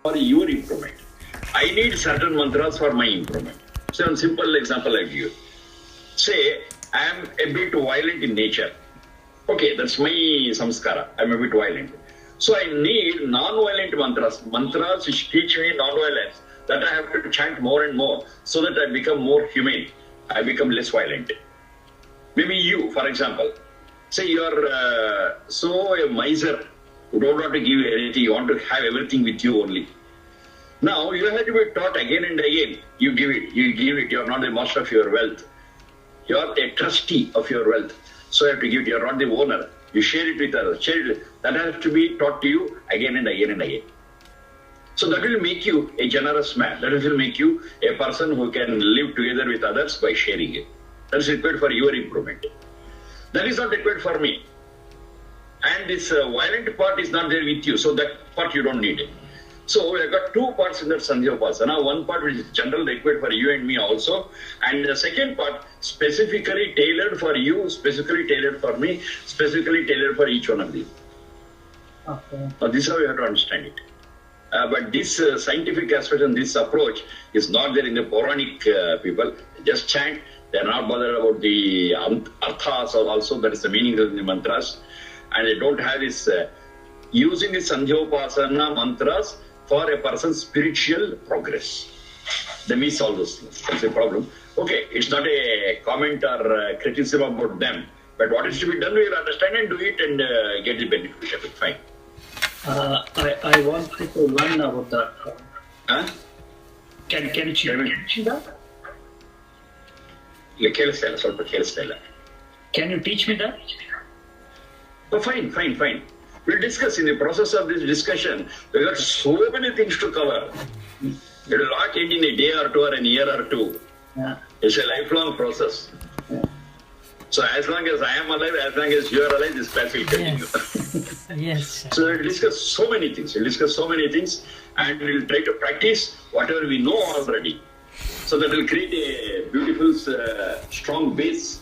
for your improvement. I need certain mantras for my improvement. So, a simple example I give you. Say, I am a bit violent in nature. Okay, that's my samskara. I'm a bit violent. So I need non-violent mantras. Mantras which teach me non-violence, that I have to chant more and more so that I become more humane. I become less violent. Maybe you, for example, say you are so a miser, you don't want to give anything, you want to have everything with you only. Now you have to be taught again and again. You give it, you are not the master of your wealth. You are a trustee of your wealth. So you have to give it, you are not the owner. You share it with others. That has to be taught to you again and again and again. So that will make you a generous man. That will make you a person who can live together with others by sharing it. That is required for your improvement. That is not required for me. And this violent part is not there with you. So that part you don't need it. So we have got two parts in that Sandhyapasana. One part which is general required for you and me also. And the second part specifically tailored for you, specifically tailored for me, specifically tailored for each one of these. Okay. Now this is how you have to understand it. But this scientific aspect and this approach is not there in the Puranic people. They just chant. They are not bothered about the arthas or also that is the meaning of the mantras. And they don't have this using the Sandhyapasana mantras for a person's spiritual progress. They miss all those things. That's the problem. Okay, it's not a comment or criticism about them. But what is to be done, we will understand and do it and get the benefit of it. Fine. I want to learn about that. Huh? Can you teach that? Can you teach me that? Oh, fine. We'll discuss in the process of this discussion. We got so many things to cover. It will not end in a day or two or a year or two. Yeah. It's a lifelong process. Yeah. So as long as I am alive, as long as you are alive, this class will continue. Yes. So we'll discuss so many things. And we'll try to practice whatever we know already. So that will create a beautiful, strong base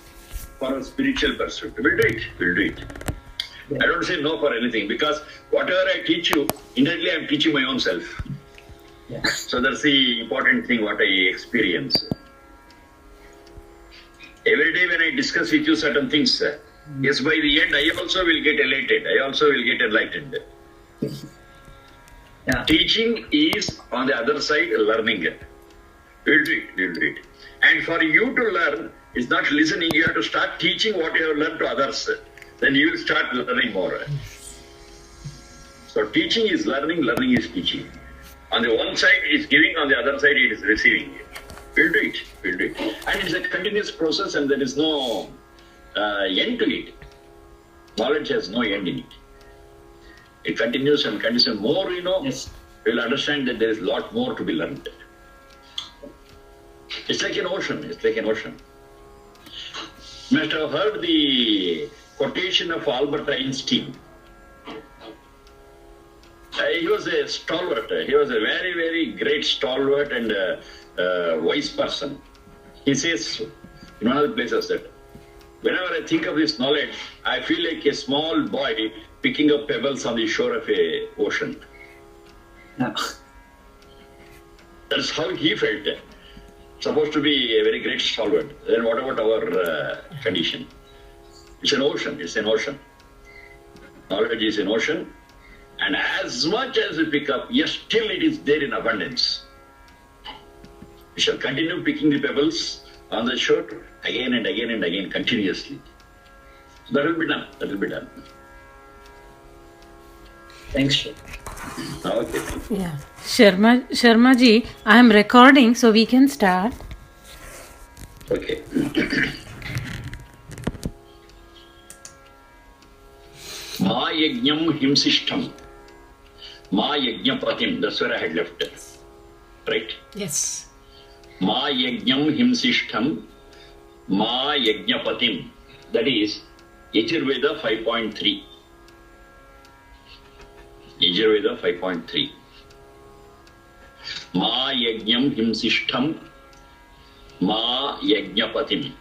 for our spiritual pursuit. We'll do it. Yeah. I don't say no for anything because whatever I teach you, indirectly I'm teaching my own self. Yeah. So that's the important thing what I experience. Every day when I discuss with you certain things, yes, by the end I also will get elated. I also will get enlightened. Yeah. Teaching is on the other side learning. We'll do it. And for you to learn, it's not listening. You have to start teaching what you have learned to others. Then you will start learning more. So teaching is learning is teaching. On the one side it is giving, on the other side it is receiving. We'll do it. And it's a continuous process and there is no end to it. Knowledge has no end in it. It continues and continues. More you know, Yes. you'll understand that there is a lot more to be learned. It's like an ocean. You must have heard the quotation of Albert Einstein. He was a stalwart. He was a very, very great stalwart and wise person. He says in one of the places that whenever I think of this knowledge, I feel like a small boy picking up pebbles on the shore of a ocean. Yeah. That's how he felt. Supposed to be a very great stalwart. Then what about our condition? It's an ocean. Knowledge is an ocean. And as much as we pick up, yes, still it is there in abundance. We shall continue picking the pebbles on the shore again and again continuously. So that will be done. Thanks, sir. Okay, thank you. Yeah. Sharma ji, I am recording, so we can start. Okay. Ma yajnam himsishtam. Ma yajnapatim. That's where I had left. Right? Yes. Ma yajnam himsishtam. Ma yajnapatim. That is Yajurveda 5.3. Yajurveda 5.3. Ma yajnam himsishtam. Ma yajnapatim.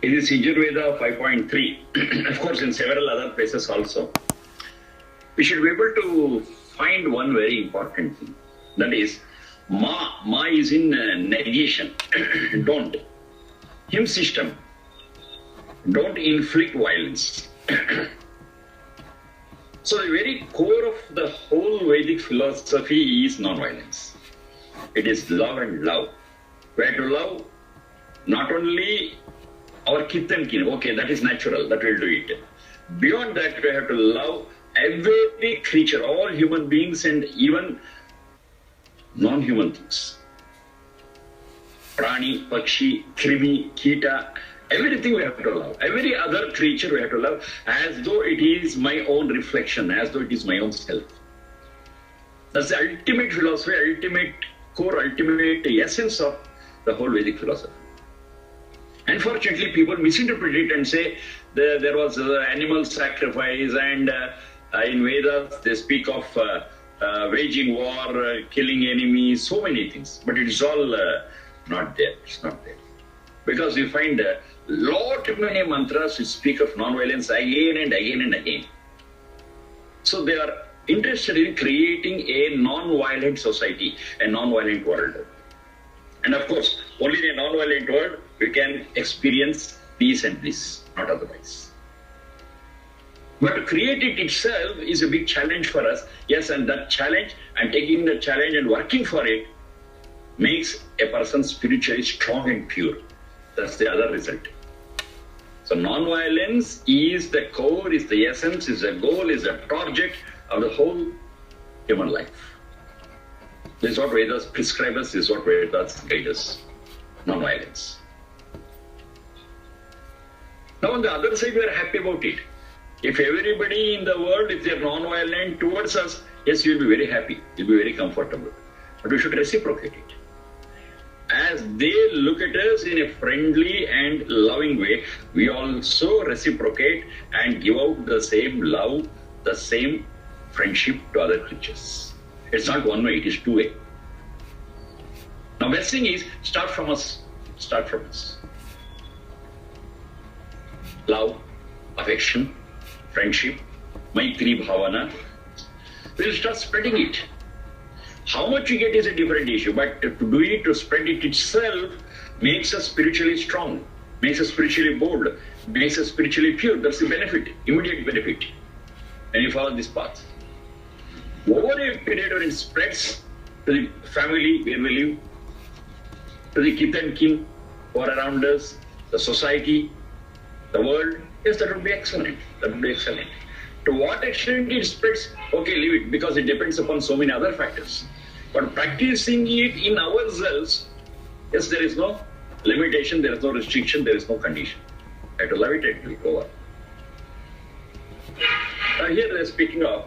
It is Yajurveda 5.3. Of course, in several other places also. we should be able to find one very important thing. That is, ma is in negation. Don't. Him system. Don't inflict violence. So the very core of the whole Vedic philosophy is non-violence. It is love and love. We have to love not only our kith and kin. Okay, that is natural, that will do it. Beyond that, we have to love every creature, all human beings and even non-human things. Prani, Pakshi, Krimi, Kita, everything we have to love. Every other creature we have to love as though it is my own reflection, as though it is my own self. That's the ultimate philosophy, ultimate core, ultimate essence of the whole Vedic philosophy. Unfortunately, people misinterpret it and say there was animal sacrifice, and in Vedas they speak of waging war, killing enemies, so many things. But it's all not there. It's not there. Because you find a lot many mantras which speak of non-violence again and again and again. So they are interested in creating a non-violent society, a non-violent world. And of course, only in a non-violent world we can experience peace and bliss, not otherwise. But to create it itself is a big challenge for us. Yes, and that challenge, and taking the challenge and working for it, makes a person spiritually strong and pure. That's the other result. So non-violence is the core, is the essence, is the goal, is the project of the whole human life. This is what Vedas prescribe us, this is what Vedas guide us. Non-violence. Now on the other side, we are happy about it. If everybody in the world, if they are non-violent towards us, yes, we will be very happy, we will be very comfortable. But we should reciprocate it. As they look at us in a friendly and loving way, we also reciprocate and give out the same love, the same friendship to other creatures. It's not one way, it is two way. Now best thing is, start from us. Start from us. Love, affection, friendship, Maitri Bhavana. We'll start spreading it. How much you get is a different issue, but to do it, to spread it itself, makes us spiritually strong, makes us spiritually bold, makes us spiritually pure. That's the benefit, immediate benefit. And you follow this path. Over a period when it spreads to the family where we live, to the kith and kin who are around us, the society, the world, yes, that would be excellent. That would be excellent. To what extent it spreads, okay, leave it, because it depends upon so many other factors. But practicing it in ourselves, yes, there is no limitation, there is no restriction, there is no condition. I have to love it and it will go on. Now here they are speaking of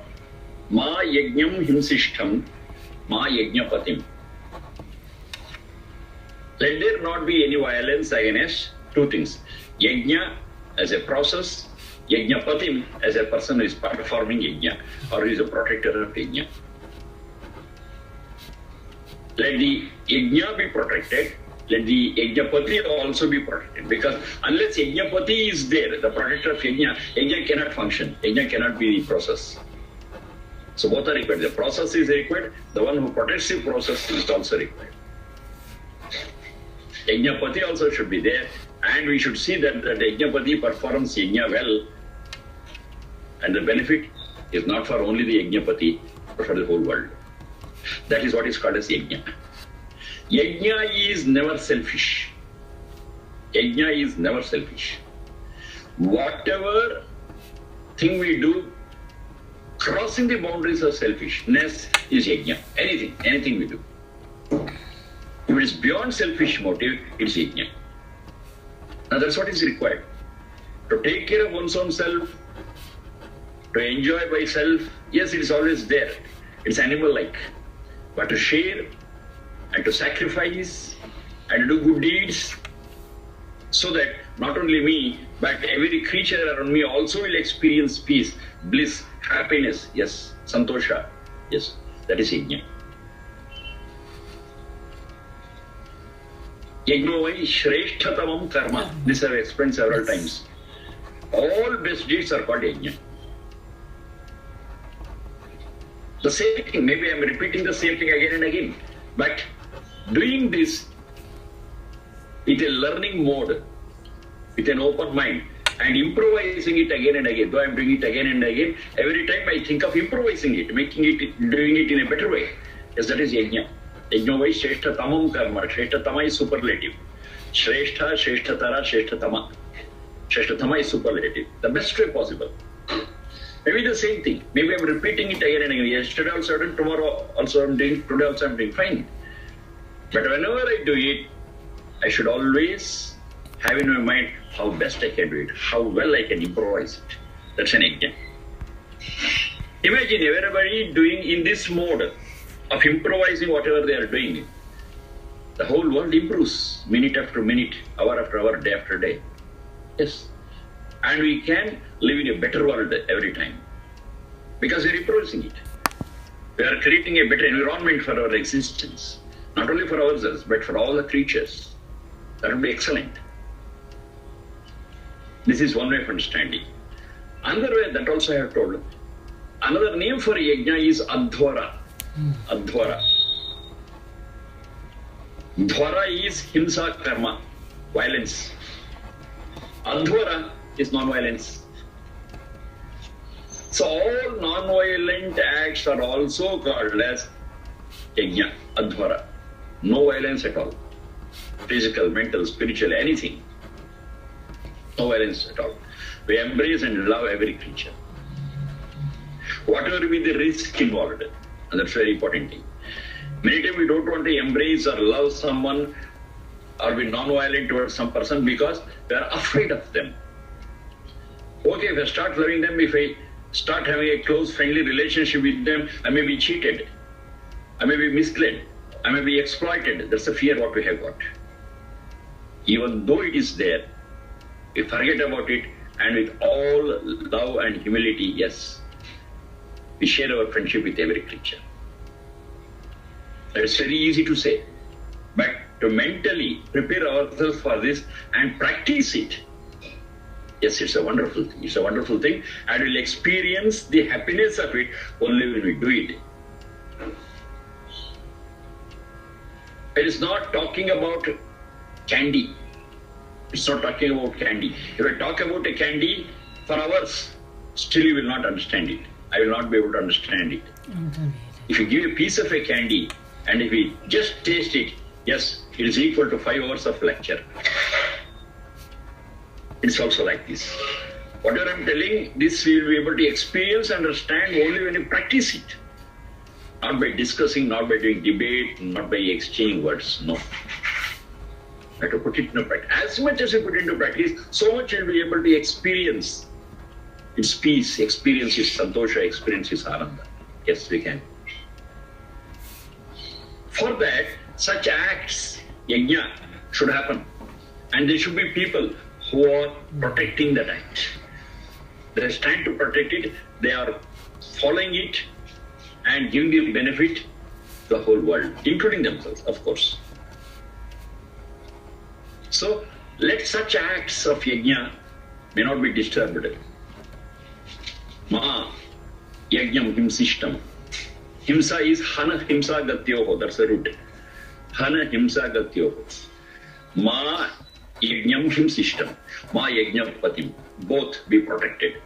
Ma Yajnam Himsishtam, Ma Yajnapatim. Let there not be any violence against two things. Yajna as a process, Yajnapatim as a person who is performing Yajna or who is a protector of Yajna. Let the Yajna be protected, let the Yajnapati also be protected. Because unless Yajnapati is there, the protector of Yajna, Yajna cannot function, Yajna cannot be the process. So both are required. The process is required, the one who protects the process is also required. Yajnapati also should be there, and we should see that the Yajnapati performs Yajna well, and the benefit is not for only the Yajnapati, but for the whole world. That is what is called as Yajna. Yajna is never selfish. Yajna is never selfish. Whatever thing we do, crossing the boundaries of selfishness is Yajna. Anything we do. If it is beyond selfish motive, it's Yajna. Now that's what is required. To take care of one's own self, to enjoy by self, yes, it is always there. It's animal-like. But to share and to sacrifice and to do good deeds so that not only me, but every creature around me also will experience peace, bliss, happiness, yes, santosha, yes, that is Yajna. Yajna vai shreshtatamam karma. This I have explained several times. All best deeds are called Yajna. The same thing, maybe I'm repeating the same thing again and again. But doing this with a learning mode, with an open mind, and improvising it again and again. Though I'm doing it again and again, every time I think of improvising it, making it, doing it in a better way. Yes, that is yajna. Yajna vai shrestha tamam karma. Shrestha tama is superlative. Shrestha, shresthatara, shresthatama. Shresthatama is superlative. The best way possible. Maybe the same thing. Maybe I'm repeating it again and again. Yesterday also I did, tomorrow also I'm doing, today also I'm doing fine. But whenever I do it, I should always have in my mind how best I can do it, how well I can improvise it. That's an yajna. Imagine everybody doing in this mode of improvising whatever they are doing. The whole world improves minute after minute, hour after hour, day after day. Yes. And we can live in a better world every time because we are improvising it. We are creating a better environment for our existence, not only for ourselves, but for all the creatures. That would be excellent. This is one way of understanding. Another way that also I have told. Another name for yajna is adhvara. Adhvara. Dhvara is himsa karma, violence. Adhvara is non-violence. So all non-violent acts are also called as yajna, adhvara. No violence at all. Physical, mental, spiritual, anything. No violence at all. We embrace and love every creature. Whatever be the risk involved, and that's a very important thing. Many times we don't want to embrace or love someone or be non-violent towards some person because we are afraid of them. Okay, if I start loving them, if I start having a close, friendly relationship with them, I may be cheated, I may be misled, I may be exploited. That's the fear what we have got. Even though it is there, we forget about it, and with all love and humility, yes, we share our friendship with every creature. It's very easy to say, but to mentally prepare ourselves for this and practice it, yes, it's a wonderful thing. It's a wonderful thing, and we'll experience the happiness of it only when we do it. It is not talking about candy. It's not talking about candy. If I talk about a candy for hours, still you will not understand it. I will not be able to understand it. If you give a piece of a candy and if we just taste it, yes, it is equal to 5 hours of lecture. It's also like this. Whatever I'm telling, this we will be able to experience and understand only when you practice it. Not by discussing, not by doing debate, not by exchanging words, no. You have to put it into practice. As much as you put it into practice, so much you'll be able to experience its peace, experience its santosha, experience its ananda. Yes, we can. For that, such acts, yajna, should happen. And there should be people who are protecting that act. They stand to protect it, they are following it and giving the benefit to the whole world, including themselves, of course. So, let such acts of yajna may not be disturbed. Ma yajnam himsishtam. Himsa is hana himsa gatyoho, that's the root. Hana himsa gatyoho. Ma yajnam himsishtam. Ma yajnam patim. Both be protected.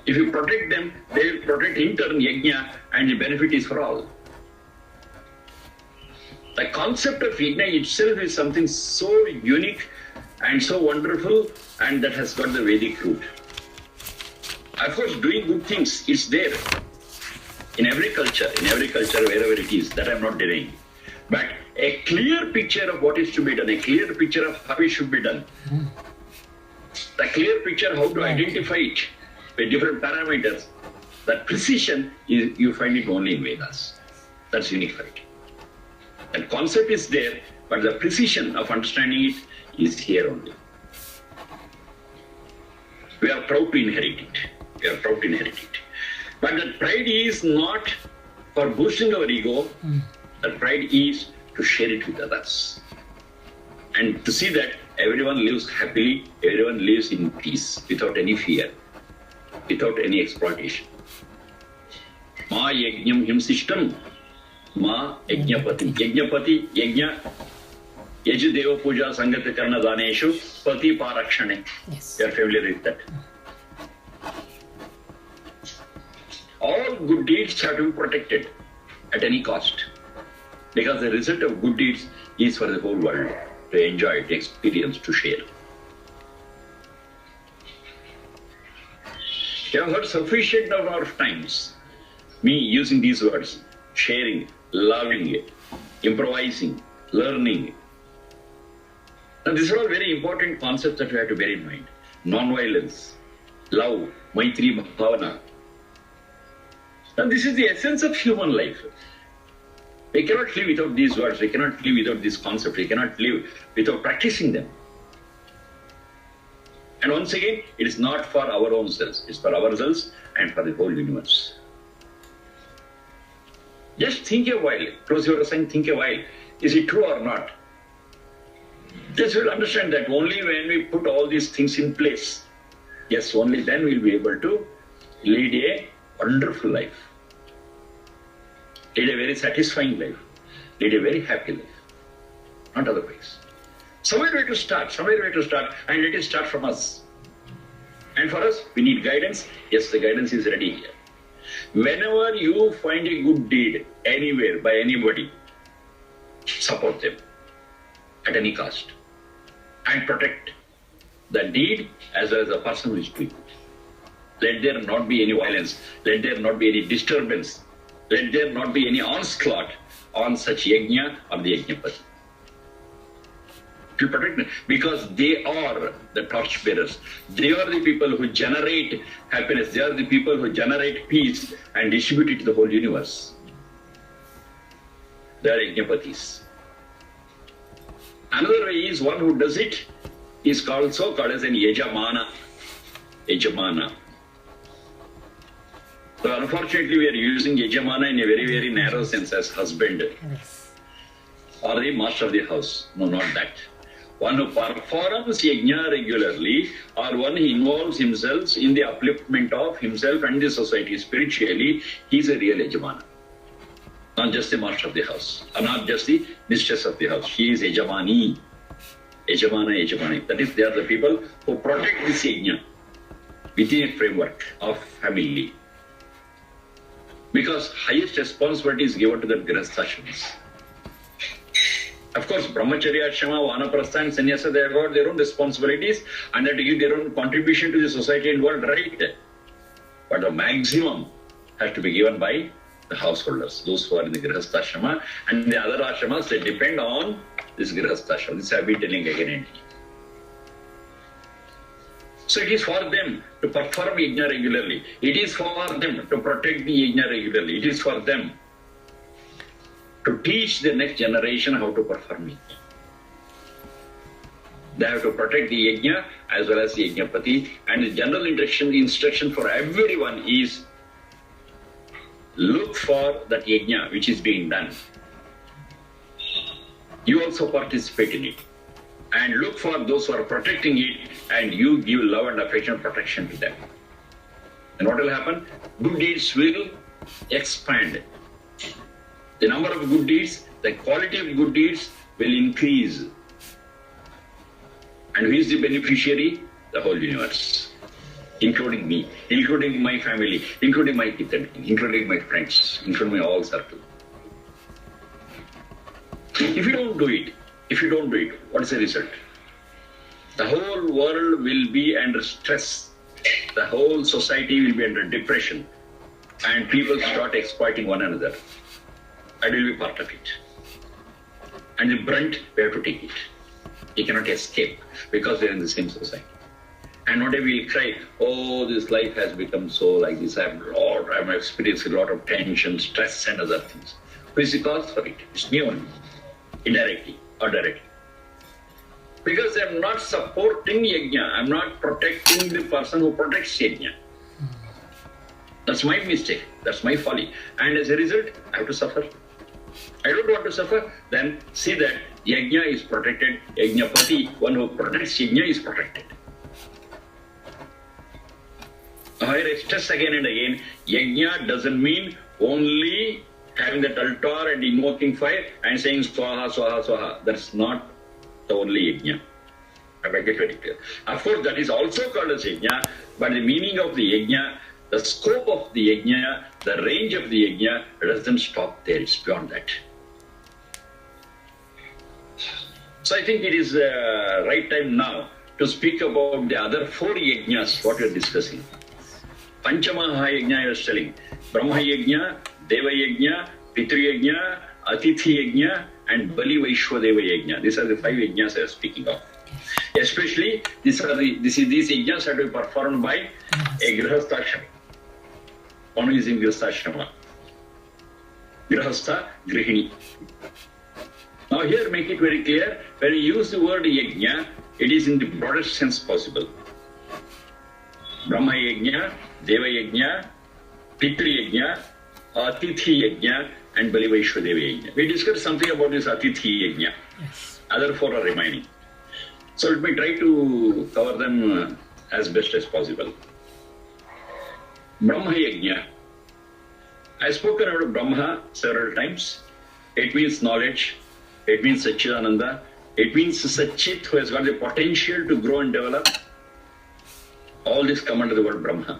If you protect them, they will protect in turn yajna, and the benefit is for all. The concept of yajna itself is something so unique and so wonderful, and that has got the Vedic root. Of course, doing good things is there in every culture, wherever it is, that I'm not denying. But a clear picture of what is to be done, a clear picture of how it should be done, the clear picture how to identify it with different parameters, that precision, you find it only in Vedas. That's unified. That concept is there, but the precision of understanding it is here only. We are proud to inherit it. We are proud to inherit it. But that pride is not for boosting our ego. That pride is to share it with others. And to see that everyone lives happily, everyone lives in peace, without any fear, without any exploitation. Ma Ma yajnam himsishtam, ma yajnapati. Yajnapati, yajna, yajadeva puja sangata karna daneshu, pati parakshane. Yes. You are familiar with that. All good deeds have to be protected at any cost. Because the result of good deeds is for the whole world to enjoy, to experience, to share. You have heard sufficient number of times me using these words: sharing, loving, improvising, learning. Now these are all very important concepts that we have to bear in mind. Non-violence, love, maitri bhavana. Now this is the essence of human life. We cannot live without these words, we cannot live without these concepts, we cannot live without practicing them. And once again, it is not for our own selves, it's for ourselves and for the whole universe. Just think a while, close your eyes and think a while. Is it true or not? Just will understand that only when we put all these things in place, yes, only then we'll be able to lead a wonderful life. Lead a very satisfying life, lead a very happy life, not otherwise. Somewhere we have to start, and let it start from us. And for us, we need guidance. Yes, the guidance is ready here. Whenever you find a good deed anywhere by anybody, support them at any cost and protect the deed as well as the person who is doing it. Let there not be any violence, let there not be any disturbance. Let there not be any onslaught on such yajna or the yajnapati. To protect them, because they are the torch bearers. They are the people who generate happiness. They are the people who generate peace and distribute it to the whole universe. They are yajnapatis. Another way is one who does it is called as an yajamana. Yajamana. So unfortunately, we are using yajamana in a very, very narrow sense as husband or the master of the house. No, not that. One who performs yajna regularly, or one who involves himself in the upliftment of himself and the society spiritually, he is a real yajamana. Not just the master of the house, or not just the mistress of the house. She is yajamani. Yajamani. That is, they are the people who protect this yajna within a framework of family. Because highest responsibility is given to the grihasthashrams. Of course, brahmacharya, ashrama, vanaprastha and sannyasa, they have got their own responsibilities and they have to give their own contribution to the society and world, right? But the maximum has to be given by the householders, those who are in the grihasthashrama, and the other ashramas, they depend on this grihasthashrama. This I have been telling again and again. So it is for them to perform yajna regularly. It is for them to protect the yajna regularly. It is for them to teach the next generation how to perform it. They have to protect the yajna as well as the yajnapati. And the general instruction for everyone is look for that yajna which is being done. You also participate in it. And look for those who are protecting it, and you give love and affection protection to them. And what will happen? Good deeds will expand. The number of good deeds, the quality of good deeds will increase. And who is the beneficiary? The whole universe. Including me, including my family, including my kids, including my friends, including my all circle. If you don't do it, what is the result? The whole world will be under stress. The whole society will be under depression. And people start exploiting one another. I will be part of it. And the brunt, we have to take it. You cannot escape because we are in the same society. And one day we will cry, oh, this life has become so like this. I'm experiencing a lot of tension, stress and other things. Who is the cause for it? It's me only. Indirectly or directly. Because I'm not supporting yajna. I'm not protecting the person who protects yajna. That's my mistake. That's my folly. And as a result, I have to suffer. I don't want to suffer. Then see that yajna is protected. Yajnapati, one who protects yajna, is protected. However, I stress again and again, yajna doesn't mean only having that altar and invoking fire and saying swaha, swaha, swaha. That's not the only yajna. I make it very clear. Of course, that is also called as yajna, but the meaning of the yajna, the scope of the yajna, the range of the yajna doesn't stop there. It's beyond that. So I think it is the right time now to speak about the other 4 yajnas, what we are discussing. Panchamaha yajna I was telling. Brahma yajna, Deva yajna, Pitru yajna, Atithi yajna, and Bali Vaishwadeva yajna. These are the 5 yajnas I was speaking of. Especially, these yajnas have to be performed by a Grihastha Ashrama. One who is in Grihastha Ashrama. Grihastha, Grihini. Now here make it very clear, when you use the word yajna, it is in the broadest sense possible. Brahma yajna, Deva yajna, Pitru yajna, Atithi yajna, and Bali Vaishwadeva yajna. We discussed something about this Atithi yajna. Yes. Other 4 are remaining. So let me try to cover them as best as possible. Brahma yajna. I have spoken about Brahma several times. It means knowledge. It means Satchidananda. It means Satchit, who has got the potential to grow and develop. All this come under the word Brahma.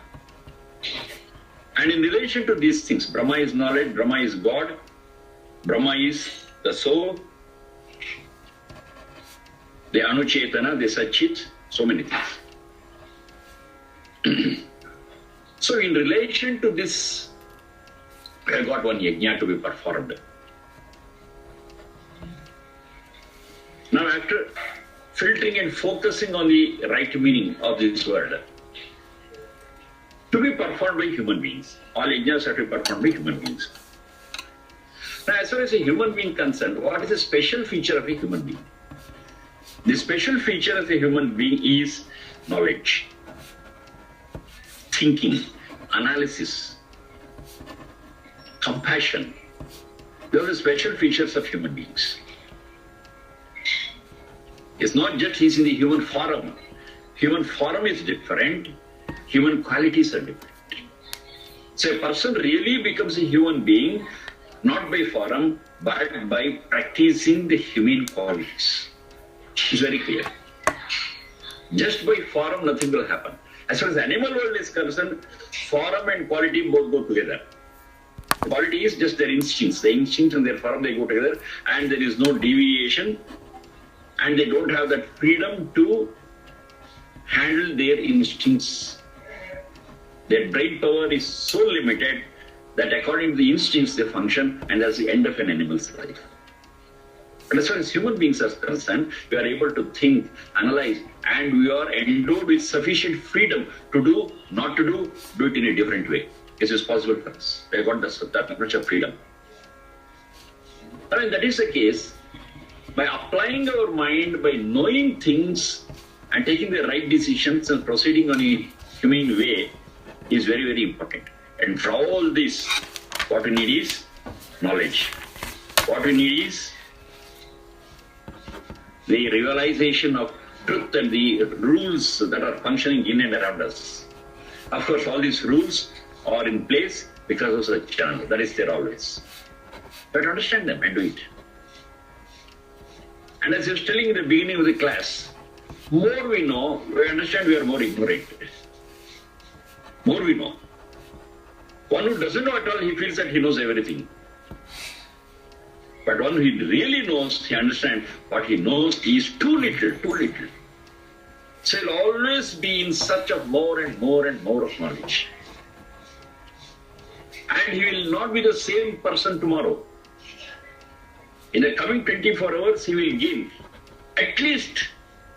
And in relation to these things, Brahma is knowledge, Brahma is God, Brahma is the soul, the Anuchetana, the Satchit, so many things. So in relation to this, I have got one yajna to be performed. Now after filtering and focusing on the right meaning of this word, to be performed by human beings. All yajnas have to be performed by human beings. Now as far as a human being concerned, what is the special feature of a human being? The special feature of a human being is knowledge, thinking, analysis, compassion. Those are the special features of human beings. It's not just he's in the human form. Human form is different. Human qualities are different. So a person really becomes a human being not by form, but by practicing the human qualities. It's very clear. Just by form, nothing will happen. As far as the animal world is concerned, form and quality both go together. Quality is just their instincts. The instincts and their form, they go together, and there is no deviation, and they don't have that freedom to handle their instincts. Their brain power is so limited that according to the instincts they function, and that's the end of an animal's life. But as far as human beings are concerned, we are able to think, analyze, and we are endowed with sufficient freedom to do, not to do it in a different way. This is possible for us. We have got that much of freedom. I mean, that is the case. By applying our mind, by knowing things and taking the right decisions and proceeding on a humane way is very, very important. And for all this, what we need is knowledge. What we need is the realization of truth and the rules that are functioning in and around us. Of course, all these rules are in place because of Satchidananda. That is there always. But understand them and do it. And as I was telling in the beginning of the class, more we know, we understand we are more ignorant. More we know. One who doesn't know at all, he feels that he knows everything. But one who really knows, he understands what he knows is too little, too little. So he'll always be in search of more and more and more of knowledge. And he will not be the same person tomorrow. In the coming 24 hours, he will gain at least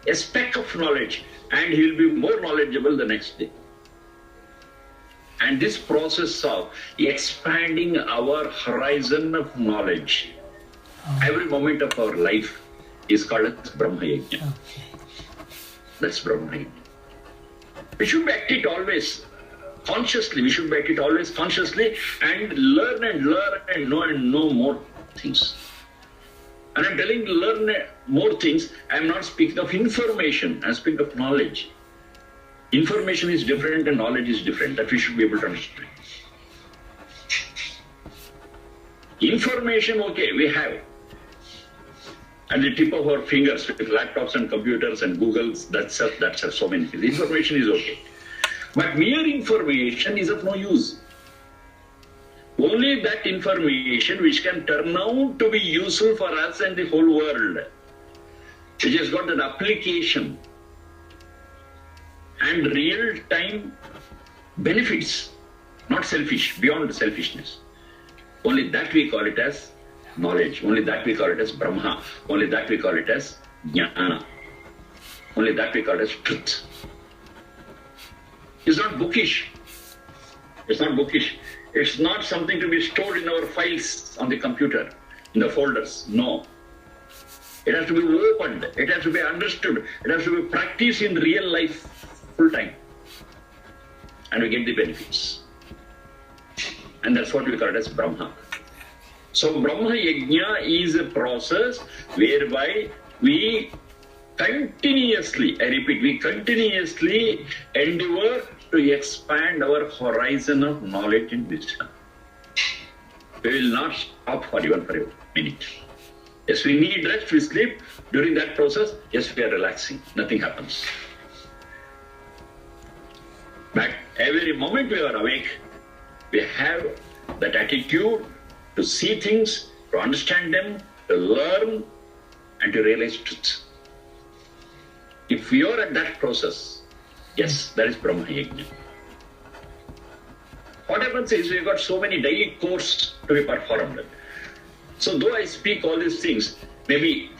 a speck of knowledge, and he will be more knowledgeable the next day. And this process of expanding our horizon of knowledge, every moment of our life is called as Brahma Yajna. Okay. That's Brahma Yajna. We should act it always consciously. We should act it always consciously and learn and know more things. And I'm telling you to learn more things. I'm not speaking of information. I'm speaking of knowledge. Information is different and knowledge is different. That we should be able to understand. Information, okay, we have. At the tip of our fingers with laptops and computers and Googles, that's so many things. Information is okay. But mere information is of no use. Only that information which can turn out to be useful for us and the whole world, which has got an application and real-time benefits, not selfish, beyond selfishness. Only that we call it as knowledge. Only that we call it as Brahma. Only that we call it as Jnana. Only that we call it as truth. It's not bookish. It's not bookish. It's not something to be stored in our files on the computer, in the folders. No. It has to be opened. It has to be understood. It has to be practiced in real life full time. And we get the benefits. And that's what we call it as Brahma. So Brahma Yajna is a process whereby we continuously, I repeat, we continuously endeavor to expand our horizon of knowledge and wisdom. We will not stop for even for a minute. Yes, we need rest, we sleep. During that process, yes, we are relaxing. Nothing happens. But every moment we are awake, we have that attitude to see things, to understand them, to learn, and to realize truth. If we are at that process, yes, that is Brahma Yajna. What happens is we've got so many daily courses to be performed. So though I speak all these things, maybe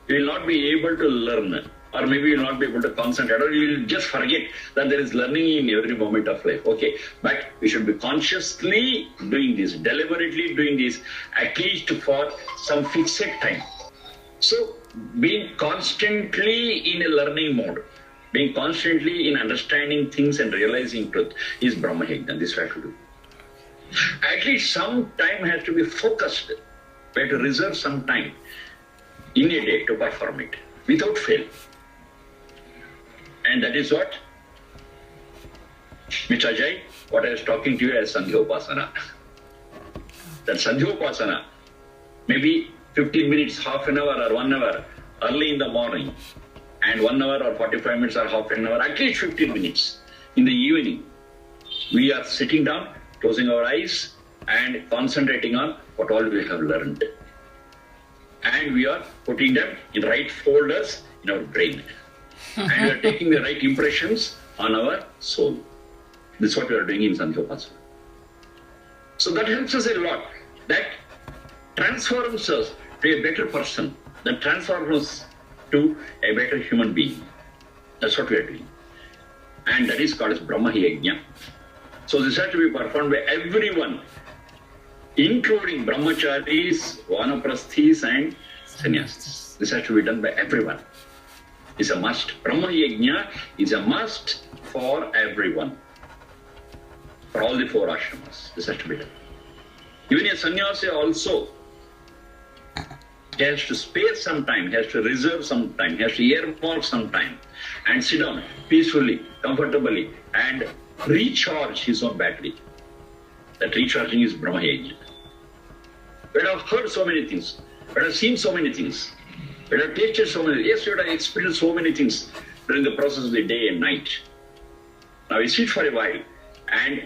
you will not be able to learn, or maybe you will not be able to concentrate, or you will just forget that there is learning in every moment of life. Okay, but we should be consciously doing this, deliberately doing this, at least for some fixed time. So being constantly in a learning mode, being constantly in understanding things and realizing truth is Brahma Yajna. This we have to do. At least some time has to be focused. We have to reserve some time in a day to perform it without fail. And that is what, Mr. Ajay, what I was talking to you as Sandhyopasana. That Sandhyopasana, maybe 15 minutes, half an hour or 1 hour early in the morning, and 1 hour or 45 minutes or half an hour, at least 15 minutes in the evening. We are sitting down, closing our eyes and concentrating on what all we have learned. And we are putting them in right folders in our brain. And we are taking the right impressions on our soul. This is what we are doing in Sandhyopasana. So that helps us a lot. That transforms us to a better person. That transforms us to a better human being. That's what we are doing. And that is called as Brahma Yajna. So this has to be performed by everyone, including brahmacharis, vanaprasthis and sannyasis. This has to be done by everyone. It's a must. Brahma Yajna is a must for everyone. For all the 4 ashramas. This has to be done. Even a sannyasi also, he has to spare some time, he has to reserve some time, he has to earmark some time and sit down peacefully, comfortably and recharge his own battery. That recharging is Brahma Yajna. We have heard so many things, we have seen so many things, we have tasted so many, yes, we have experienced so many things during the process of the day and night. Now we sit for a while and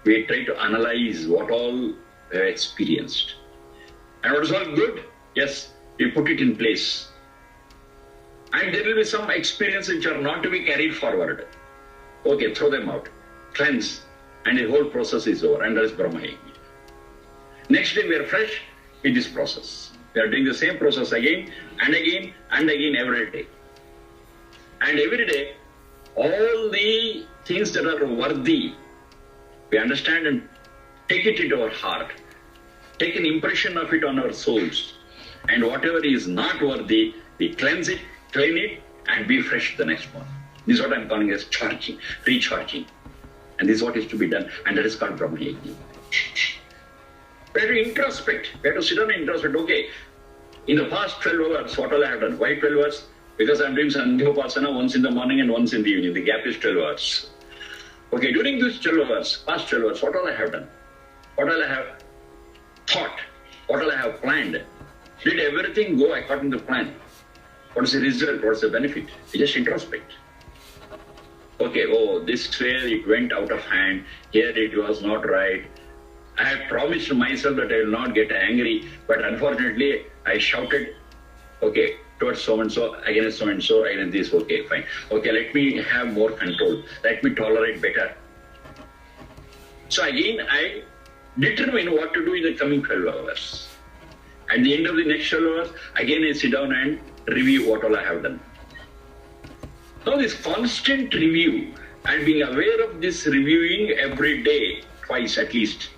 we try to analyze what all we have experienced. And what is all good? Yes, we put it in place. And there will be some experiences which are not to be carried forward. Okay, throw them out, cleanse, and the whole process is over, and that is Brahma Yajna. Next day we are fresh in this process. We are doing the same process again and again and again every day. And every day, all the things that are worthy, we understand and take it into our heart, take an impression of it on our souls. And whatever is not worthy, we cleanse it, clean it, and be fresh the next one. This is what I'm calling as charging, recharging. And this is what is to be done, and that is called Brahma Yajna. We have to introspect, we have to sit down and introspect. Okay, in the past 12 hours, what all I have done? Why 12 hours? Because I'm doing Sandhyopasana once in the morning and once in the evening. The gap is 12 hours. Okay, during these 12 hours, past 12 hours, what all I have done? What all I have everything go according to plan. What is the result? What is the benefit? You just introspect. Okay, oh, this way it went out of hand. Here it was not right. I have promised myself that I will not get angry, but unfortunately I shouted, okay, towards so-and-so, against so-and-so, against this, okay, fine. Okay, let me have more control. Let me tolerate better. So again, I determine what to do in the coming 12 hours. At the end of the next 12 hours, again I sit down and review what all I have done. Now this constant review and being aware of this reviewing every day, twice at least,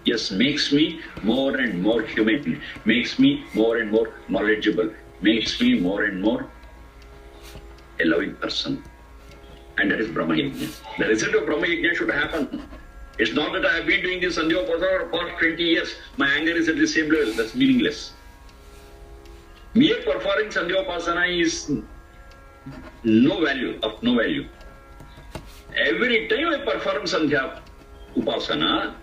yes, makes me more and more human, makes me more and more knowledgeable, makes me more and more a loving person. And that is Brahma Yajna. The result of Brahma Yajna should happen. It's not that I have been doing this Sandhyopasana for 20 years. My anger is at the same level. That's meaningless. Mere performing Sandhyopasana is no value. Every time I perform Sandhya Upasana,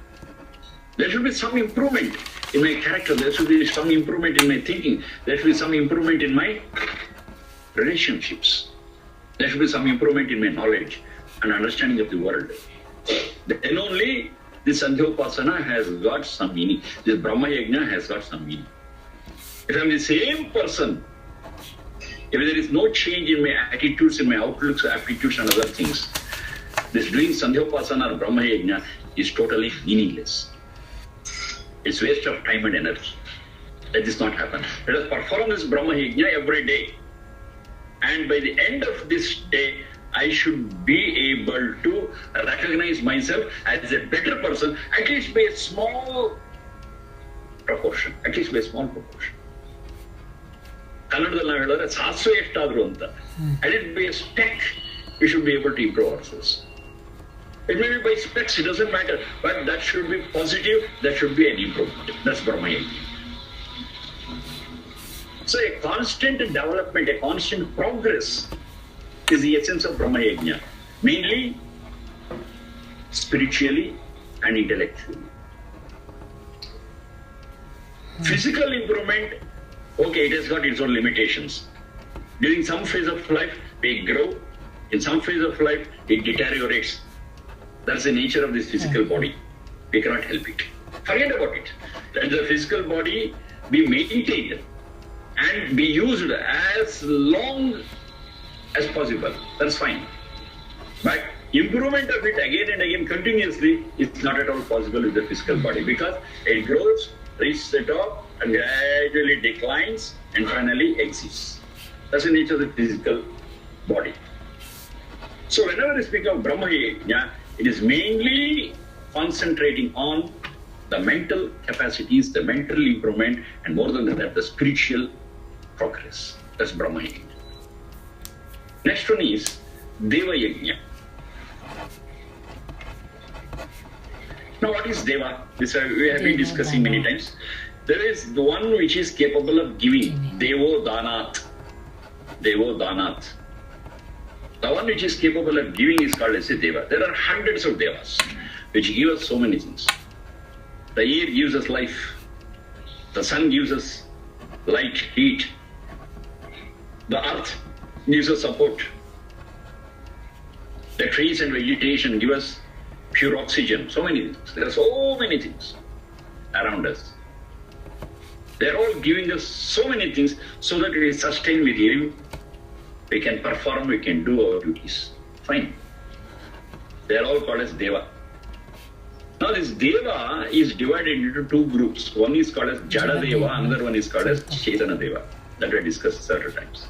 there should be some improvement in my character. There should be some improvement in my thinking. There should be some improvement in my relationships. There should be some improvement in my knowledge and understanding of the world. Then only this Sandhyopasana has got some meaning. This Brahma Yajna has got some meaning. If I am the same person, if there is no change in my attitudes, in my outlooks, aptitudes and other things, this doing Sandhyopasana or Brahma Yajna is totally meaningless. It's waste of time and energy. Let this not happen. Let us perform this Brahma Yajna every day. And by the end of this day, I should be able to recognize myself as a better person, at least by a small proportion. At least by a small proportion. Kannadadalli ನಾವು ಹೇಳಿದ್ರೆ ಸಾಸಿವೆ ಎಷ್ಟಾದ್ರು ಅಂತ. At least by a speck, we should be able to improve ourselves. It may be by specks, it doesn't matter, but that should be positive, that should be an improvement. That's Brahma Yajna. So a constant development, a constant progress is the essence of Brahma Yajna, mainly spiritually and intellectually. Physical improvement, okay, it has got its own limitations. During some phase of life, we grow. In some phase of life, it deteriorates. That's the nature of this physical body. We cannot help it. Forget about it. Let the physical body be maintained and be used as long as possible. That's fine. But improvement of it again and again continuously is not at all possible with the physical body because it grows, reaches the top and gradually declines and finally exits. That's the nature of the physical body. So whenever we speak of Brahma Yajna, it is mainly concentrating on the mental capacities, the mental improvement, and more than that, the spiritual progress. That's Brahma Yajna. Next one is Deva Yajna. Now, what is Deva? This we have been discussing many times. There is the one which is capable of giving. Devo Danat. Devo Danat. The one which is capable of giving is called as a Deva. There are hundreds of Devas which give us so many things. The air gives us life. The sun gives us light, heat. The earth gives us support. The trees and vegetation give us pure oxygen. So many things. There are so many things around us. They are all giving us so many things so that we sustain, we live, we can perform, we can do our duties. Fine. They are all called as Deva. Now this Deva is divided into two groups. One is called as Jada Deva, another one is called as Chaitanya Deva. That we discussed several times.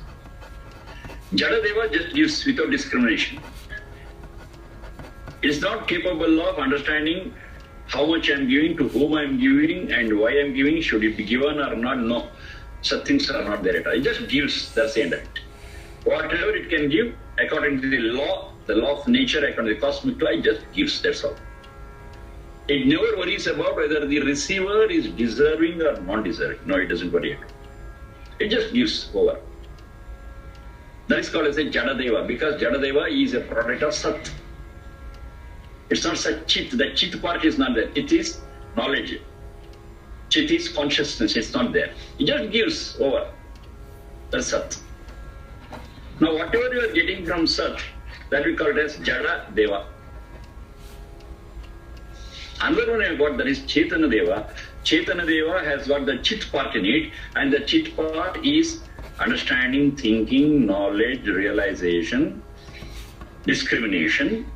Jada Deva just gives without discrimination. It is not capable of understanding how much I am giving, to whom I am giving, and why I am giving, should it be given or not. No, such things are not there at all. It just gives, that's the end of it. Whatever it can give, according to the law of nature, according to the cosmic law, it just gives, that's all. It never worries about whether the receiver is deserving or non-deserving. No, it doesn't worry at all. It just gives over. That is called as a Jadadeva, because Jadadeva is a product of Sat. It's not such Chit. The Chit part is not there. It is knowledge. Chit is consciousness, it's not there. It just gives over. That's Sat. Now whatever you are getting from Sat, that we call it as Jada Deva. Another one I have got, that is Chetana Deva. Chetana Deva has got the Chit part in it, and the Chit part is understanding, thinking, knowledge, realization, discrimination,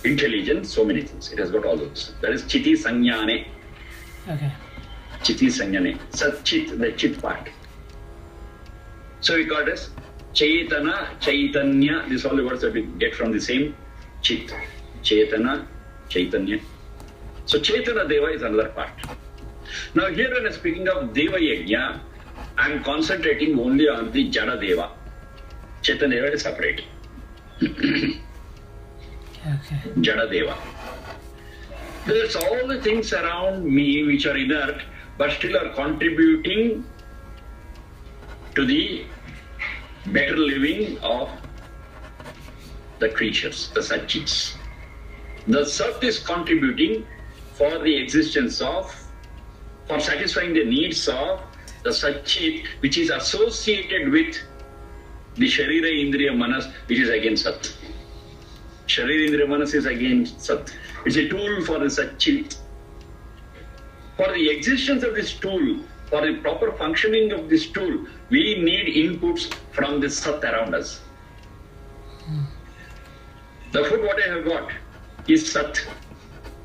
intelligence, so many things. It has got all those. That is Chiti Sanyane. Okay. Chiti Sanyane. Sat Chit, the Chit part. So we call it as Chetana, Chaitanya. These are all the words that we get from the same Chit. Chetana, Chaitanya. So Chetana Deva is another part. Now here when I am speaking of Deva Yajna, I am concentrating only on the Jada Deva. Chetana Deva is separate. Okay. Jada Deva. There's all the things around me which are inert but still are contributing to the better living of the creatures, the Satchits. The Sat is contributing for the existence of, for satisfying the needs of the Satchit, which is associated with the Sharira Indriya Manas, which is against Sat. Sharira Indriya Manas is against Sat. It's a tool for the Satchit. For the existence of this tool, for the proper functioning of this tool, we need inputs from the Sat around us. The food what I have got is Sat.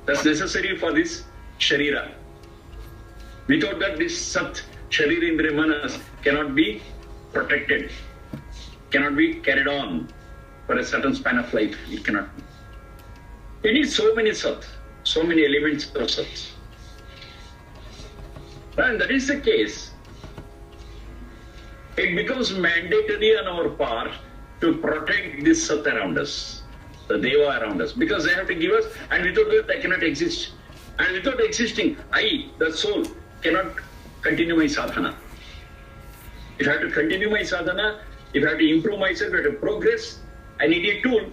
That's necessary for this Sharira. Without that, this Sat, Sharira Indriya Manas, cannot be protected, cannot be carried on for a certain span of life. It cannot be. It needs so many Sat, so many elements of Sat. And that is the case. It becomes mandatory on our part to protect this Sat around us, the Deva around us, because they have to give us, and without that I cannot exist. And without existing, I, the soul, cannot continue my sadhana. If I have to continue my sadhana, if I have to improve myself, if I have to progress, I need a tool.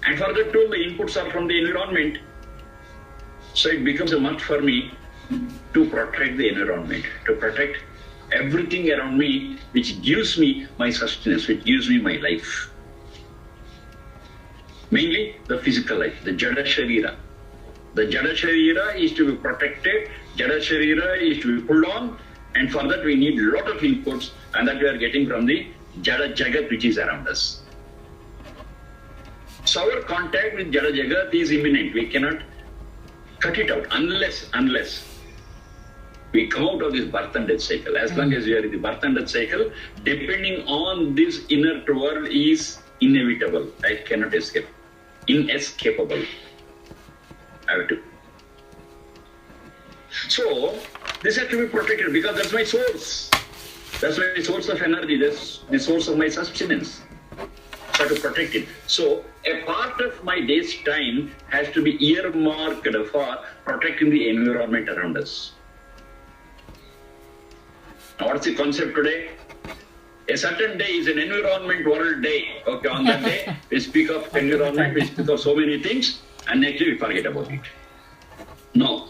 And for that tool, the inputs are from the environment. So it becomes a must for me to protect the environment, to protect everything around me which gives me my sustenance, which gives me my life. Mainly the physical life, the Jada Sharira. The Jada Sharira is to be protected, Jada Sharira is to be pulled on, and for that we need a lot of inputs, and that we are getting from the Jada Jagat which is around us. So our contact with Jada Jagat is imminent. We cannot cut it out unless we come out of this birth and death cycle. As long as we are in the birth and death cycle, depending on this inner world is inevitable. I cannot escape. Inescapable. I have to. So, this has to be protected because that's my source. That's my source of energy. That's the source of my sustenance. So I have to protect it. So, a part of my day's time has to be earmarked for protecting the environment around us. Now, what's the concept today? A certain day is an environment world day. Okay, on that day, we speak of environment, we speak of so many things, and next day we forget about it. No.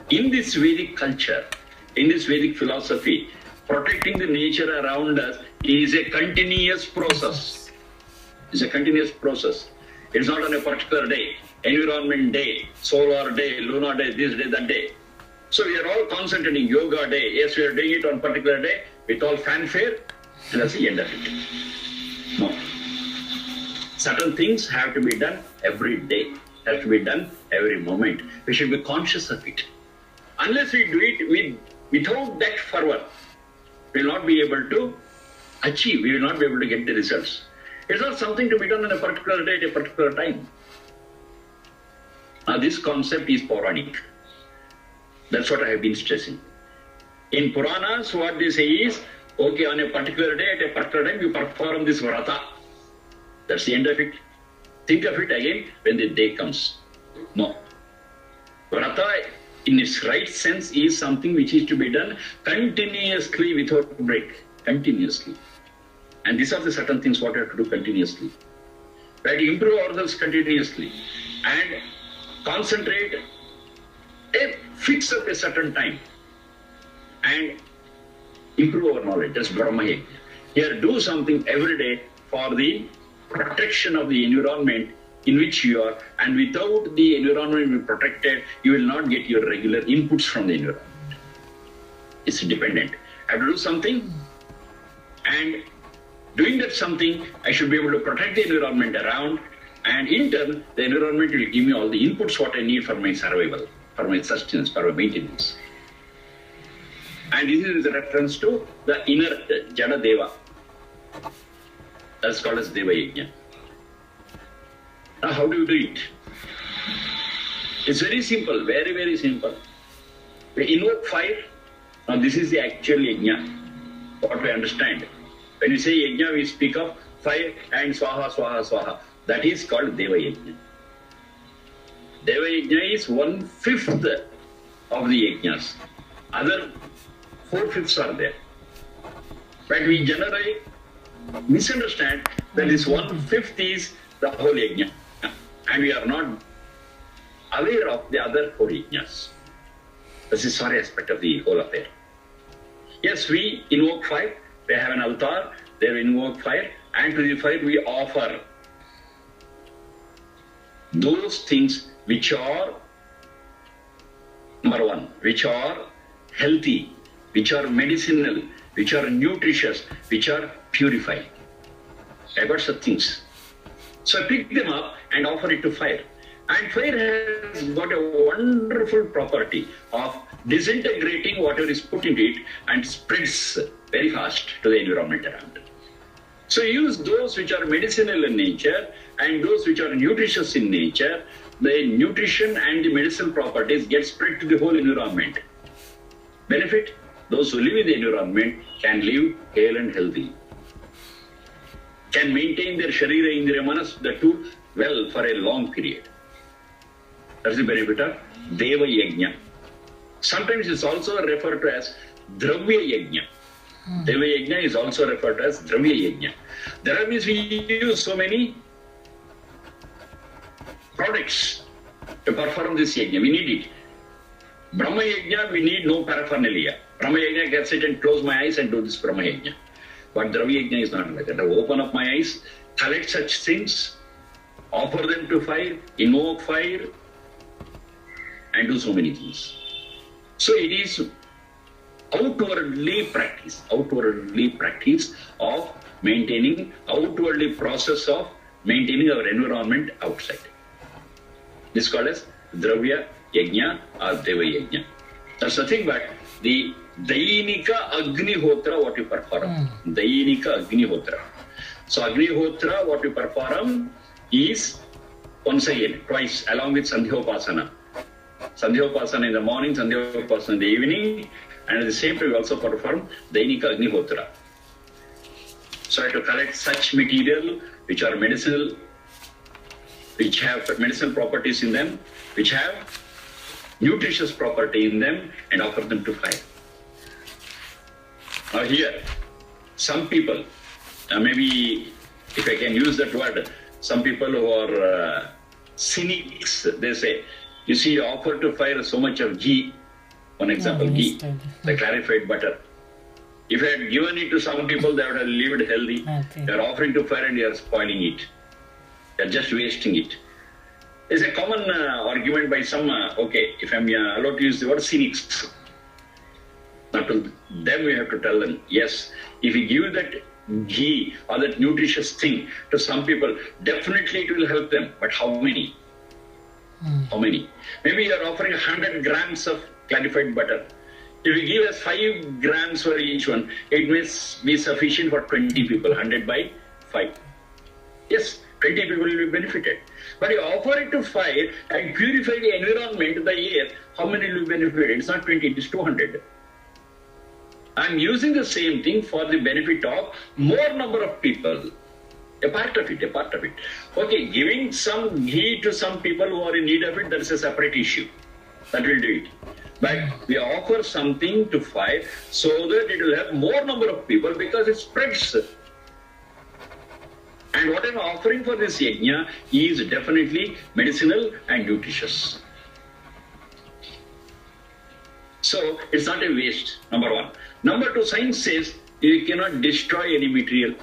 In this Vedic culture, in this Vedic philosophy, protecting the nature around us is a continuous process. It's a continuous process. It's not on a particular day, environment day, solar day, lunar day, this day, that day. So we are all concentrating yoga day. Yes, we are doing it on particular day with all fanfare, and that's the end of it. No. Certain things have to be done every day, have to be done every moment. We should be conscious of it. Unless we do it without that fervor, we will not be able to achieve, we will not be able to get the results. It's not something to be done on a particular day at a particular time. Now this concept is Puranic. That's what I have been stressing. In Puranas, what they say is, okay, on a particular day, at a particular time, you perform this vrata. That's the end of it. Think of it again when the day comes. No. Vrata, in its right sense, is something which is to be done continuously without break. Continuously. And these are the certain things what we have to do continuously. We have to improve ourselves continuously and concentrate fix up a certain time and improve our knowledge. That's Brahma Yajna. Here, do something every day for the protection of the environment in which you are, and without the environment being protected, you will not get your regular inputs from the environment. It's dependent. I have to do something, and doing that something, I should be able to protect the environment around, and in turn, the environment will give me all the inputs what I need for my survival, for my sustenance, for my maintenance. And this is a reference to the inner Jada Deva. That's called as Deva Yajna. Now, how do you do it? It's very simple, very, very simple. We invoke fire. Now, this is the actual Yajna, what we understand. When we say Yajna, we speak of fire and Swaha, Swaha, Swaha. That is called Deva Yajna. Deva Yajna is 1/5 of the Yajnas. Other 4/5 are there. But we generally misunderstand that this 1/5 is the whole Yajna. And we are not aware of the other 4 Yajnas. This is sorry aspect of the whole affair. Yes, we invoke fire. They have an altar. They invoke fire. And to the fire we offer those things which are, number 1, which are healthy, which are medicinal, which are nutritious, which are purifying. I got such things. So I pick them up and offer it to fire. And fire has got a wonderful property of disintegrating whatever is put into it and spreads very fast to the environment around. So use those which are medicinal in nature and those which are nutritious in nature. The nutrition and the medicinal properties get spread to the whole environment. Benefit, those who live in the environment can live hale and healthy. Can maintain their Sharira, Indriya, Manas, the two, well for a long period. That's the benefit of Deva Yajna. Sometimes it's also referred to as Dravya Yajna. Deva Yajna is also referred to as Dravya Yajna. That means we use so many products to perform this Yajna. We need it. Brahma Yajna, we need no paraphernalia. Brahma Yajna, I can sit and close my eyes and do this Brahma Yajna. But Dravya Yajna is not like that. I open up my eyes, collect such things, offer them to fire, invoke fire, and do so many things. So it is outwardly practice of maintaining, outwardly process of maintaining our environment outside. This is called as Dravya Yajna or Deva Yajna. That's nothing but the Dainika Agnihotra, what you perform. Dainika Agnihotra. So Agnihotra, what you perform is once again, twice, along with Sandhyopasana. Sandhyopasana in the morning, Sandhyopasana in the evening, and at the same time we also perform Dainika Agnihotra. So I have to collect such material which are medicinal, which have medicinal properties in them, which have nutritious property in them, and offer them to fire. Now here, some people, maybe if I can use that word, some people who are cynics, they say, you see, you offer to fire so much of ghee, one example, ghee, the clarified butter. If I had given it to some people, they would have lived healthy. Okay. They are offering to fire and they are spoiling it. They are just wasting it. There's a common argument by some, okay, if I'm allowed to use the word cynics. Now to them we have to tell them, yes, if you give that ghee or that nutritious thing to some people, definitely it will help them. But how many? How many? Maybe you are offering 100 grams of clarified butter. If you give us 5 grams for each one, it may be sufficient for 20 people, 100 by 5. Yes, 20 people will be benefited. But you offer it to fire and purify the environment, the air, how many will be benefited? It's not 20, it is 200. I'm using the same thing for the benefit of more number of people. A part of it. Okay, giving some ghee to some people who are in need of it, that is a separate issue. That will do it. But we offer something to fire so that it will have more number of people because it spreads. And what I'm offering for this yajna is definitely medicinal and nutritious. So it's not a waste, number one. Number two, science says you cannot destroy any material.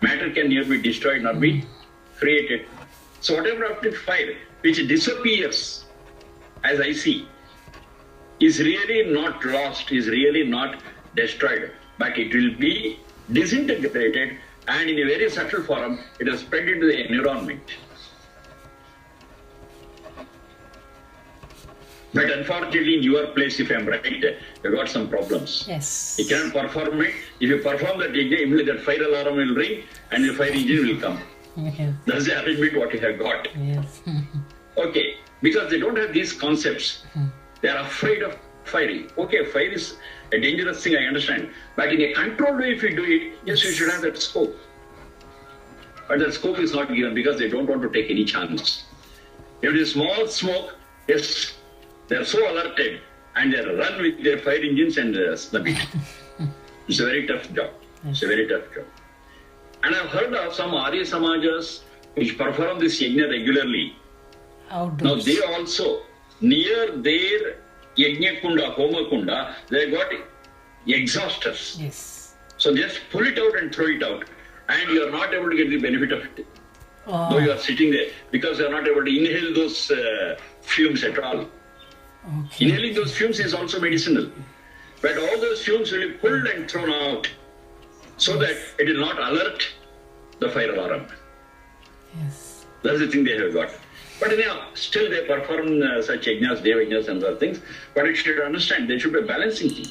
Matter can neither be destroyed nor be created. So whatever after fire, which disappears, as I see, is really not lost, is really not destroyed, but it will be disintegrated, and in a very subtle form, it has spread into the environment. But unfortunately, in your place, if I am right, you got some problems. Yes. You cannot perform it. If you perform that, immediately that fire alarm will ring and the fire engine will come. Yes. That's the arrangement what you have got. Yes. Okay, because they don't have these concepts. They are afraid of firing. Okay, fire is a dangerous thing, I understand. But in a controlled way, if you do it, yes, you should have that scope. But that scope is not given because they don't want to take any chance. If it is small smoke, yes, they are so alerted and they run with their fire engines and snub it. It's a very tough job. It's a very tough job. And I've heard of some Arya Samajas which perform this yajna regularly. Outdoors. Now they also, near their yajna kunda, homa kunda, they got exhausters. Yes. So just pull it out and throw it out. And you are not able to get the benefit of it. Oh. Though you are sitting there, because you are not able to inhale those fumes at all. Okay. Inhaling those fumes is also medicinal. But all those fumes will be pulled and thrown out so that it will not alert the fire alarm. Yes. That's the thing they have got. But anyhow, still they perform such yajnas, deva yajnas and other things. But you should understand, there should be a balancing thing.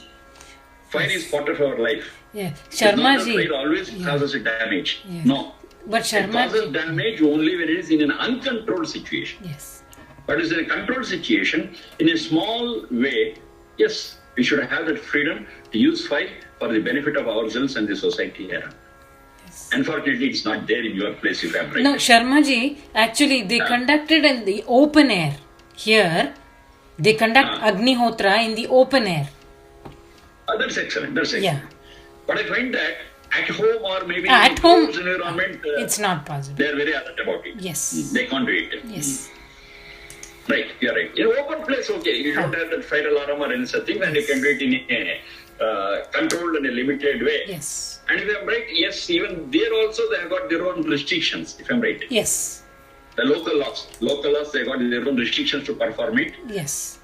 Fire is part of our life. Yeah. It's not that Sharma fire always causes a damage. Yeah. No. But It Sharma causes damage only when it is in an uncontrolled situation. Yes. But it's in a controlled situation, in a small way, yes, we should have that freedom to use fire for the benefit of ourselves and the society here. Yes. Unfortunately, it's not there in your place, if I'm right. No, Sharma actually they conducted in the open air. Here, they conduct Agnihotra in the open air. That's excellent. That's excellent. Yeah. But I find that at home or maybe At in home, closed environment, it's not possible. they're very alert about it. Yes. They can't do it. Yes. Right, you're right. In an open place, okay, you don't have that fire alarm or any such thing, then you can do it in a controlled and a limited way. Yes. And if I'm right, yes, even there also they have got their own restrictions, if I'm right. Yes. The local laws, they got their own restrictions to perform it. Yes.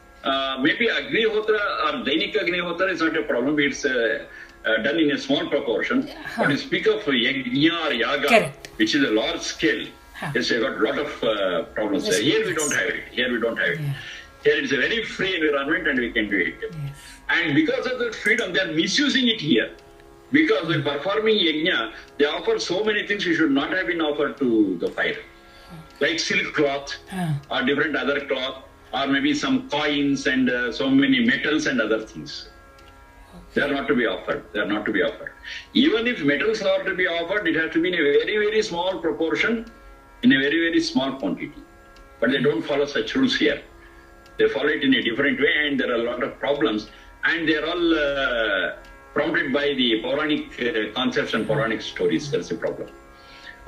Maybe Agnihotra or Dainik Agnihotra is not a problem, it's done in a small proportion. But you speak of Yajna or Yaga, Correct. which is a large scale. Yes, we got a lot of problems there. Here we don't have it. Here we don't have it. Yeah. Here it's a very free environment and we can do it. Yes. And because of that freedom, they are misusing it here. Because when performing yajna, they offer so many things which should not have been offered to the fire. Like silk cloth or different other cloth or maybe some coins and so many metals and other things. They are not to be offered. They are not to be offered. Even if metals are to be offered, it has to be in a very, very small proportion, in a very, very small quantity. But they don't follow such rules here. They follow it in a different way and there are a lot of problems. And they are all prompted by the Puranic concepts and Puranic stories. That's the problem.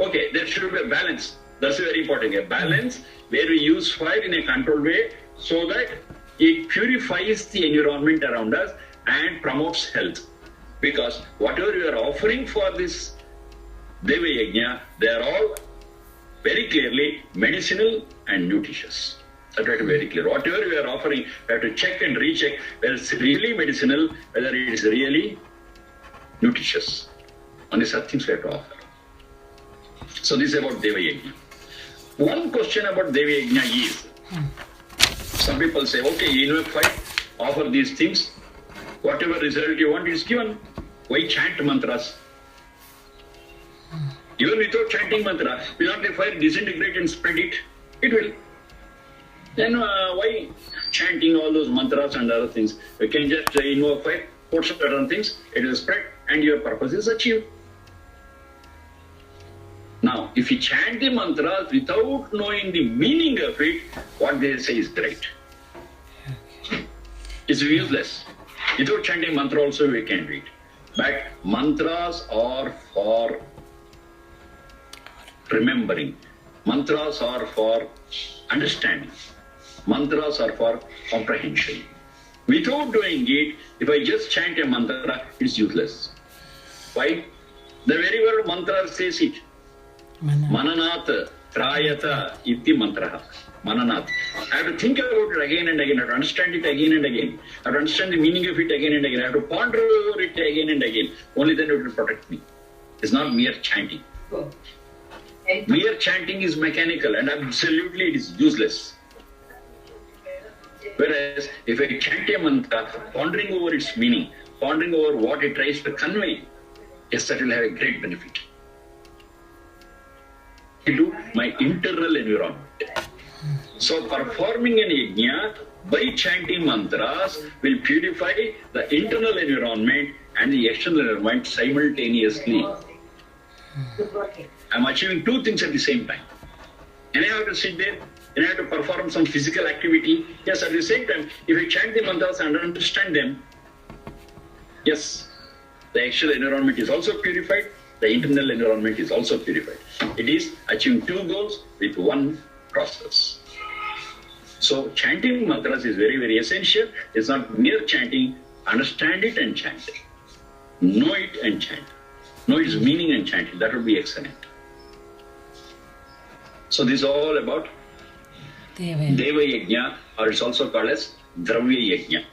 Okay, there should be a balance. That's very important. A balance where we use fire in a controlled way so that it purifies the environment around us and promotes health. Because whatever you are offering for this Deva Yajna, they are all very clearly medicinal and nutritious. That is very clear. Whatever we are offering, we have to check and recheck whether it's really medicinal, whether it is really nutritious. Only such things we have to offer. So this is about Deva Yajna. One question about Deva Yajna is, some people say, okay, you know, fine, offer these things, whatever result you want is given. Why chant mantras? Even without chanting mantra, will not the fire disintegrate and spread it? It will. Then why chanting all those mantras and other things? You can just invoke fire, put certain things, it will spread and your purpose is achieved. Now, if you chant the mantras without knowing the meaning of it, what they say is right. It's useless. Without chanting mantra also we can do it. But mantras are for remembering. Mantras are for understanding. Mantras are for comprehension. Without doing it, if I just chant a mantra, it's useless. Why? The very word mantra says it. Mananat trayata iti mantraha. Mananat. I have to think about it again and again. I have to understand it again and again. I have to understand the meaning of it again and again. I have to ponder over it again and again. Only then it will protect me. It's not mere chanting. Mere chanting is mechanical and absolutely it is useless. Whereas if I chant a mantra, pondering over its meaning, pondering over what it tries to convey, yes, that will have a great benefit. To my internal environment. So performing an yajna by chanting mantras will purify the internal environment and the external environment simultaneously. I'm achieving two things at the same time. And I have to sit there and I have to perform some physical activity. Yes, at the same time, if I chant the mantras and understand them, yes, the external environment is also purified, the internal environment is also purified. It is achieving two goals with one process. So chanting mantras is very, very essential. It's not mere chanting. Understand it and chant. Know it and chant. Know its meaning and chant it. That would be excellent. So this is all about Deva Yajna, or it's also called as Dravya Yajna.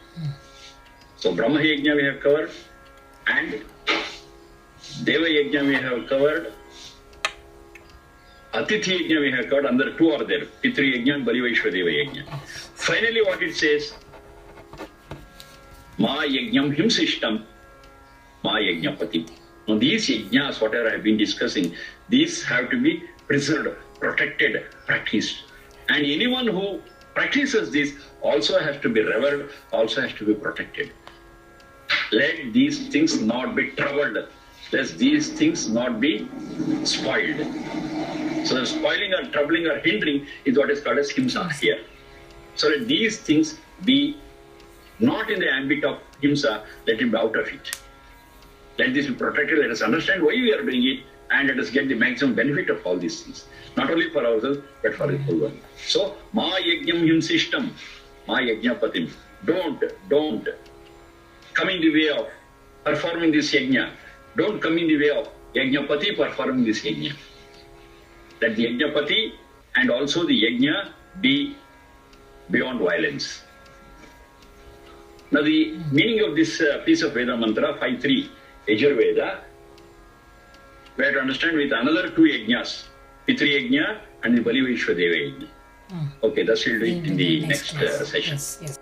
So Brahma Yajna we have covered, and Deva Yajna we have covered, Atithi Yajna we have covered, under two are there, Pitri Yajna and Bali Vaishwa Deva Yajna. Finally what it says, Ma Yajnam Himsishtam, Ma Yajnapati. Now these yajnas, whatever I have been discussing, these have to be preserved, protected, practiced. And anyone who practices this also has to be revered, also has to be protected. Let these things not be troubled. Let these things not be spoiled. So the spoiling or troubling or hindering is what is called as himsa here. So let these things be not in the ambit of himsa, let it be out of it. Let this be protected, let us understand why we are doing it, and let us get the maximum benefit of all these things. Not only for ourselves, but for the whole world. So, ma yajnam himsishtam, ma yajnapatim. Don't come in the way of performing this yajna. Don't come in the way of yajnapati performing this yajna. Let the yajnapati and also the yajna be beyond violence. Now the meaning of this piece of Veda mantra, 5.3, Yajurveda, we have to understand with another two yajnas, Pitri Yajna and the Bali Vaishwa Deva Yajna. Okay, that's we'll do it in the next session. Yes.